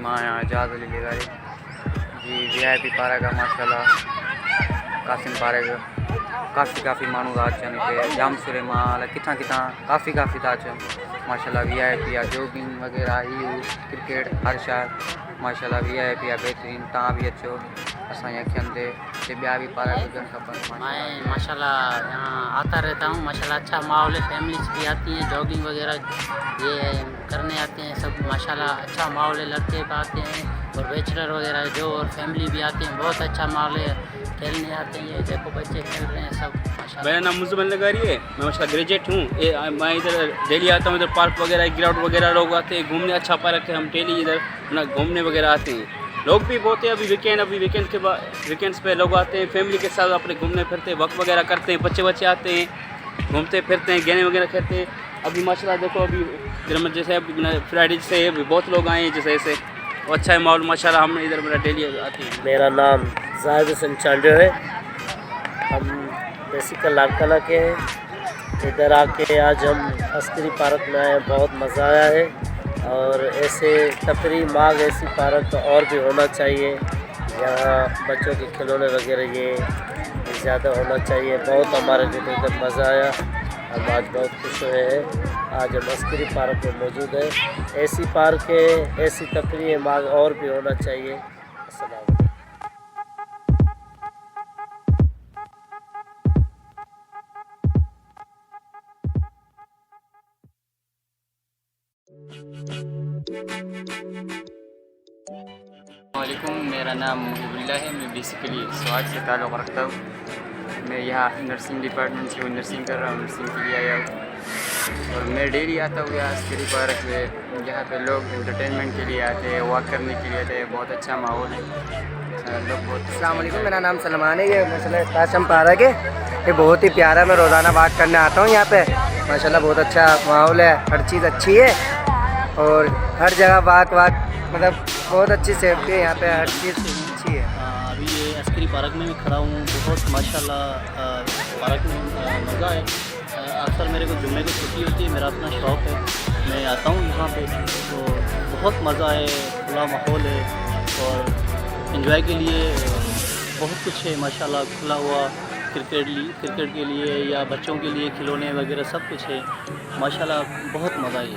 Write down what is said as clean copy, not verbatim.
मां आज़ाद अली लिगारी जी VIP park है माशाल्लाह। कासिम पार्क काफ़ी मानू था अचन हिते जाम सुरे मां किथां काफ़ी था अचन माशाल्लाह। VIP आहे जॉगिंग वग़ैरह ही क्रिकेट हर शहर माशाल्लाह VIP आहे बेहतरीन। तव्हां भी अचो असांजी अखियुनि ते ॿिया भी पार्क हुजनि खपनि। मैं माशाल्लाह यहाँ आता रहता हूँ माशाल्लाह। अच्छा माहौल है, फैमिलीज भी आती हैं जॉगिंग वगैरह ये करने आते हैं सब माशाल्लाह। अच्छा माहौल है, लड़के भी आते हैं और बैचलर वगैरह जो और फैमिली भी आती हैं। बहुत अच्छा माहौल है, खेलने आते हैं। ये देखो बच्चे खेल रहे हैं सब माशाल्लाह। मेरा नाम मुज़म्मिल लिगारी है, मैं माशाल्लाह ग्रेजुएट हूँ। मैं इधर डेली आता हूँ, इधर पार्क वगैरह ग्राउंड वगैरह लोग आते हैं घूमने। अच्छा पार्क है, हम डेली इधर ना घूमने वगैरह आते हैं। लोग भी बहुत हैं। अभी वीकेंड के बाद वीकेंड्स पे लोग आते हैं फैमिली के साथ अपने घूमने फिरते वक्त वगैरह करते हैं। बच्चे आते हैं घूमते फिरते हैं, गेम वगैरह खेलते हैं। अभी माशाल्लाह देखो अभी जैसे फ्राइडे से बहुत लोग आए हैं जैसे ऐसे अच्छा है माहौल माशाल्लाह। हम इधर मेरा डेली आते हैं। मेरा नाम जाहिद हुसैन चांडे है। हम बेसिकल लालकला के हैं। इधर आके आज हम अस्करी पार्क में आए, बहुत मज़ा आया है। और ऐसे तफरी माग ऐसी पार्क और भी होना चाहिए। यहाँ बच्चों के खिलौने वगैरह ये ज़्यादा होना चाहिए। बहुत हमारे लिए इधर मज़ा आया। हम आज बहुत खुश हुए हैं। आज हम अस्करी पार्क में मौजूद है। ऐसी पार्क है, ऐसी तफरी माग और भी होना चाहिए। अस्सलाम। वालेकुम, मेरा नाम मुहिबुल्लाह है। मैं बेसिकली स्वाद से ताल्लुक़ रखता हूँ। मैं यहाँ नर्सिंग डिपार्टमेंट से नर्सिंग कर रहा हूँ, नर्सिंग के लिए आया हूँ। और मैं डेली आता हूँ यहाँ अस्करी पार्क में। यहाँ पे लोग एंटरटेनमेंट के लिए आते हैं, वॉक करने के लिए आते हैं। बहुत अच्छा माहौल है, लोग बहुत। अस्सलाम वालेकुम, मेरा नाम सलमान है। ये माशाल्लाह कासिम पार्क है, ये बहुत ही प्यारा। मैं रोज़ाना वॉक करने आता हूँ यहाँ पे माशाल्लाह। बहुत अच्छा माहौल है, हर चीज़ अच्छी है और हर जगह वॉक मतलब बहुत अच्छी सेफ्टी है यहाँ पे, हर चीज़ अच्छी है। अभी ये अस्करी पार्क में मैं खड़ा हूँ। बहुत माशाल्लाह पार्क में मज़ा है। अक्सर मेरे को जुम्मे को छुट्टी होती है, मेरा अपना शौक़ है, मैं आता हूँ यहाँ पे तो बहुत मज़ा है। खुला माहौल है और एंजॉय के लिए बहुत कुछ है माशाल्लाह। खुला हुआ क्रिकेट के लिए या बच्चों के लिए खिलौने वगैरह सब कुछ है माशाल्लाह। बहुत मज़ा है।